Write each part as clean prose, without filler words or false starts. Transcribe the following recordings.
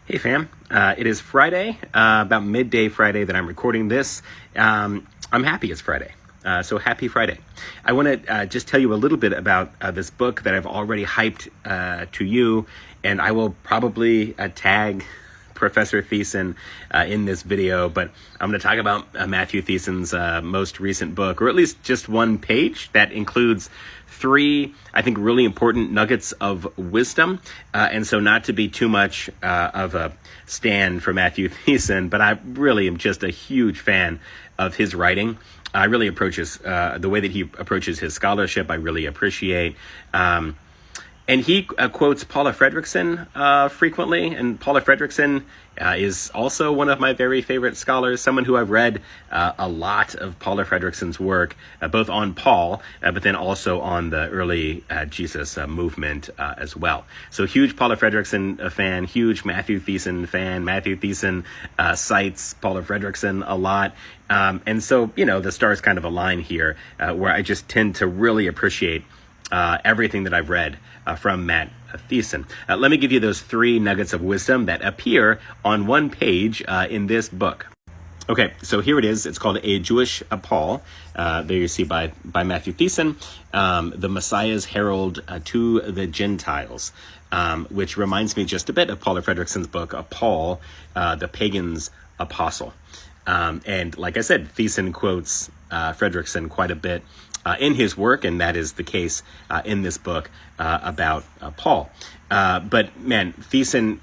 Hey fam, it is Friday, about midday Friday that I'm recording this. I'm happy it's Friday, so happy Friday. I want to just tell you a little bit about this book that I've already hyped to you, and I will probably tag Professor Thiessen in this video, but I'm going to talk about Matthew Thiessen's most recent book, or at least just one page that includes three, I think, really important nuggets of wisdom. And so not to be too much of a stand for Matthew Thiessen, but I really am just a huge fan of his writing. I really approaches the way that he approaches his scholarship. I really appreciate. And he quotes Paula Fredrickson frequently, and Paula Fredrickson is also one of my very favorite scholars, someone who I've read a lot of Paula Fredrickson's work, both on Paul, but then also on the early Jesus movement as well. So huge Paula Fredrickson fan, huge Matthew Thiessen fan. Matthew Thiessen cites Paula Fredrickson a lot. And so, you know, the stars kind of align here, where I just tend to really appreciate everything that I've read from Matt Thiessen. Let me give you those three nuggets of wisdom that appear on one page in this book. Okay, so here it is. It's called A Jewish Paul. There you see by Matthew Thiessen, The Messiah's Herald to the Gentiles, which reminds me just a bit of Paula Fredrickson's book, Paul, the Pagan's Apostle. And like I said, Thiessen quotes Fredrickson quite a bit in his work, and that is the case in this book about Paul. But man, Thiessen,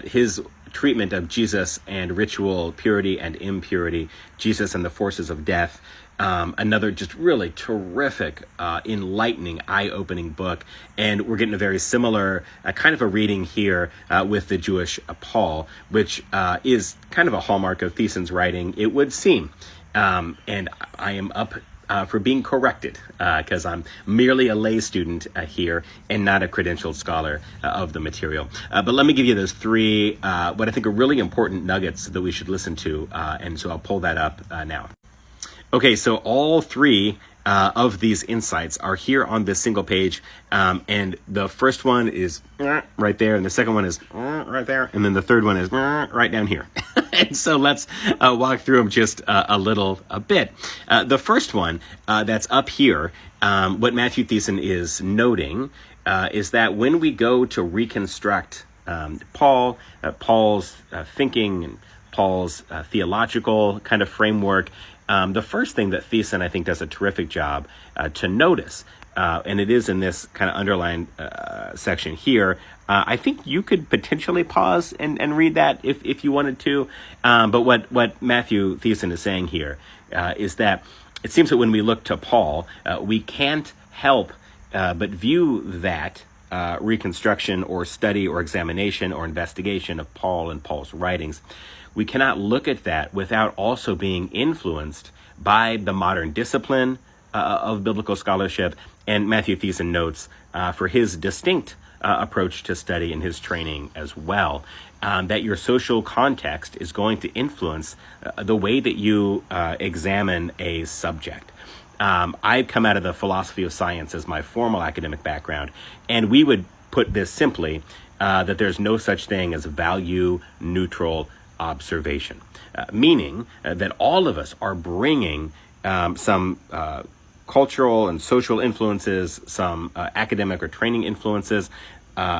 his treatment of Jesus and ritual purity and impurity, Jesus and the forces of death, another just really terrific, enlightening, eye-opening book. And we're getting a very similar kind of a reading here with the Jewish Paul, which is kind of a hallmark of Thiessen's writing, it would seem. And I am up for being corrected, because I'm merely a lay student here and not a credentialed scholar of the material. But let me give you those three, what I think are really important nuggets that we should listen to, and so I'll pull that up now. Okay, so all three of these insights are here on this single page, and the first one is right there, and the second one is right there, and then the third one is right down here. And so let's walk through them just a bit. The first one that's up here, what Matthew Thiessen is noting is that when we go to reconstruct Paul's thinking and Paul's theological kind of framework, the first thing that Thiessen, I think, does a terrific job to notice, and it is in this kind of underlined section here. I think you could potentially pause and read that if you wanted to. But what Matthew Thiessen is saying here is that it seems that when we look to Paul, we can't help but view that reconstruction or study or examination or investigation of Paul and Paul's writings. We cannot look at that without also being influenced by the modern discipline of biblical scholarship. And Matthew Thiessen notes for his distinct approach to study and his training as well, that your social context is going to influence the way that you examine a subject. I come out of the philosophy of science as my formal academic background, and we would put this simply, that there's no such thing as value-neutral observation, meaning that all of us are bringing some cultural and social influences, some academic or training influences.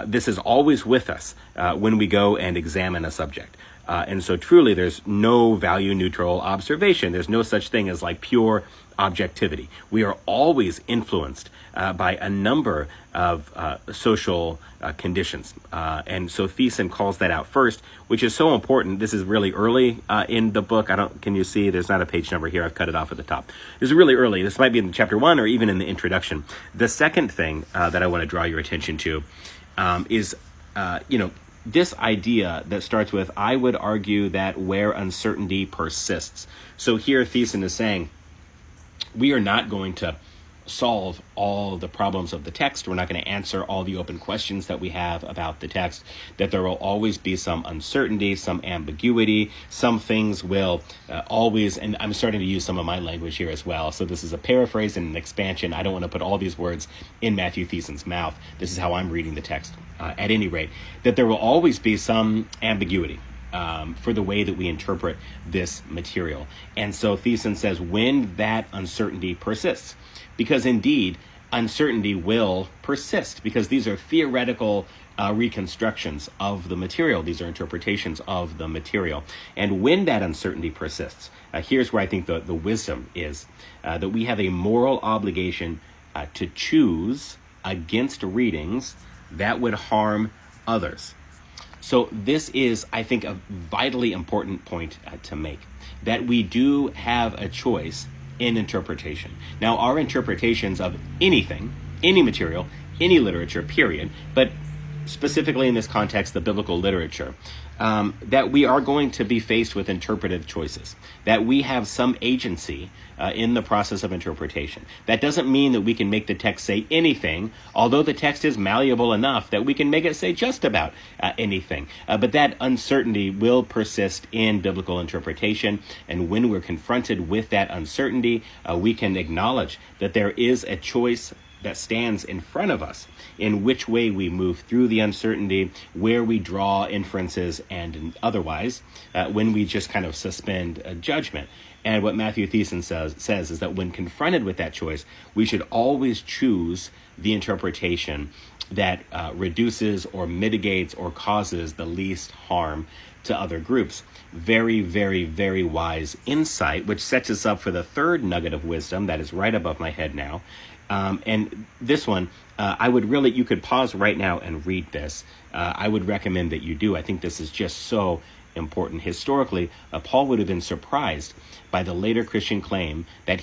This is always with us when we go and examine a subject. And so truly there's no value-neutral observation. There's no such thing as like pure objectivity. We are always influenced by a number of social conditions. And so Thiessen calls that out first, which is so important. This is really early in the book. Can you see? There's not a page number here. I've cut it off at the top. This is really early. This might be in chapter 1 or even in the introduction. The second thing that I want to draw your attention to is, this idea that starts with, I would argue that where uncertainty persists. So here Thiessen is saying, we are not going to solve all the problems of the text. We're not going to answer all the open questions that we have about the text, that there will always be some uncertainty, some ambiguity. Some things will always, and I'm starting to use some of my language here as well. So this is a paraphrase and an expansion. I don't want to put all these words in Matthew Thiessen's mouth. This is how I'm reading the text. At any rate, that there will always be some ambiguity for the way that we interpret this material. And so Thiessen says, when that uncertainty persists, because indeed uncertainty will persist, because these are theoretical reconstructions of the material. These are interpretations of the material. And when that uncertainty persists, here's where I think the wisdom is, that we have a moral obligation to choose against readings that would harm others. So this is, I think, a vitally important point to make, that we do have a choice in interpretation. Now, our interpretations of anything, any material, any literature, period, but specifically in this context, the biblical literature, that we are going to be faced with interpretive choices, that we have some agency in the process of interpretation. That doesn't mean that we can make the text say anything, although the text is malleable enough that we can make it say just about anything. But that uncertainty will persist in biblical interpretation, and when we're confronted with that uncertainty, we can acknowledge that there is a choice that stands in front of us in which way we move through the uncertainty, where we draw inferences and otherwise, when we just kind of suspend a judgment. And what Matthew Thiessen says is that when confronted with that choice, we should always choose the interpretation that reduces or mitigates or causes the least harm to other groups. Very, very, very wise insight, which sets us up for the third nugget of wisdom that is right above my head now. And this one, you could pause right now and read this. I would recommend that you do. I think this is just so important. Historically, Paul would have been surprised by the later Christian claim that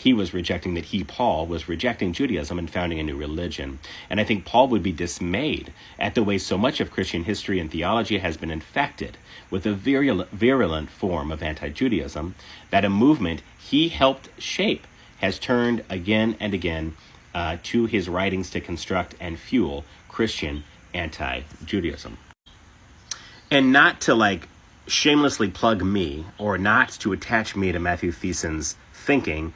Paul was rejecting Judaism and founding a new religion. And I think Paul would be dismayed at the way so much of Christian history and theology has been infected with a virulent form of anti-Judaism, that a movement he helped shape has turned again and again to his writings to construct and fuel Christian anti-Judaism. And not to shamelessly plug me, or not to attach me to Matthew Thiessen's thinking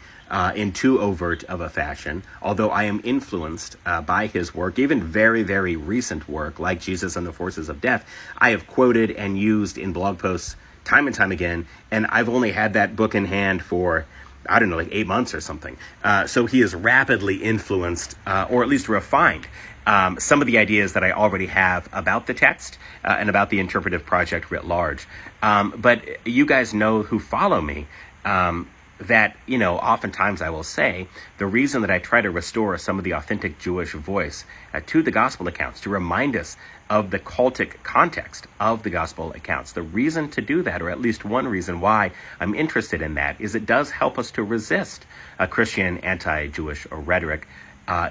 in too overt of a fashion, although I am influenced by his work, even very, very recent work like Jesus and the Forces of Death, I have quoted and used in blog posts time and time again, and I've only had that book in hand for 8 months or something. So he has rapidly influenced, or at least refined, some of the ideas that I already have about the text and about the interpretive project writ large. But you guys know who follow me, that, oftentimes I will say the reason that I try to restore some of the authentic Jewish voice to the gospel accounts, to remind us of the cultic context of the gospel accounts. The reason to do that, or at least one reason why I'm interested in that, is it does help us to resist Christian anti-Jewish rhetoric,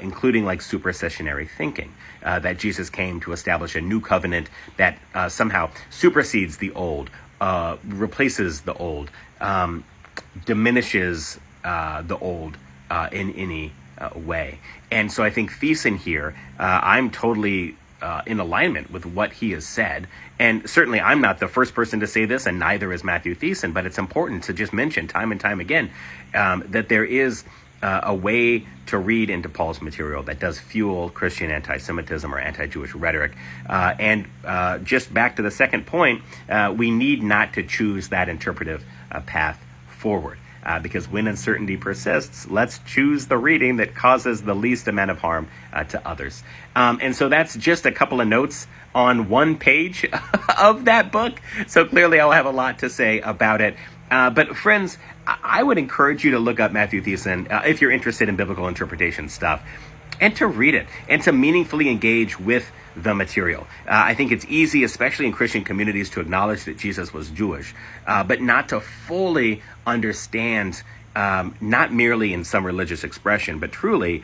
including supersessionary thinking, that Jesus came to establish a new covenant that somehow supersedes the old, replaces the old, diminishes the old in any way. And so I think Thiessen here, I'm totally in alignment with what he has said. And certainly I'm not the first person to say this, and neither is Matthew Thiessen, but it's important to just mention time and time again that there is a way to read into Paul's material that does fuel Christian anti-Semitism or anti-Jewish rhetoric. And just back to the second point, we need not to choose that interpretive path forward. Because when uncertainty persists, let's choose the reading that causes the least amount of harm to others. And so that's just a couple of notes on one page of that book. So clearly I'll have a lot to say about it. But friends, I would encourage you to look up Matthew Thiessen if you're interested in biblical interpretation stuff, and to read it and to meaningfully engage with the material. I think it's easy, especially in Christian communities, to acknowledge that Jesus was Jewish, but not to fully understand, not merely in some religious expression, but truly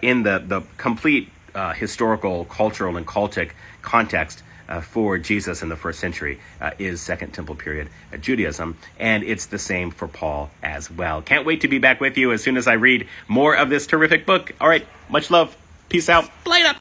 in the complete historical, cultural, and cultic context for Jesus in the first century is Second Temple period Judaism, and it's the same for Paul as well. Can't wait to be back with you as soon as I read more of this terrific book. All right, much love. Peace out. Later.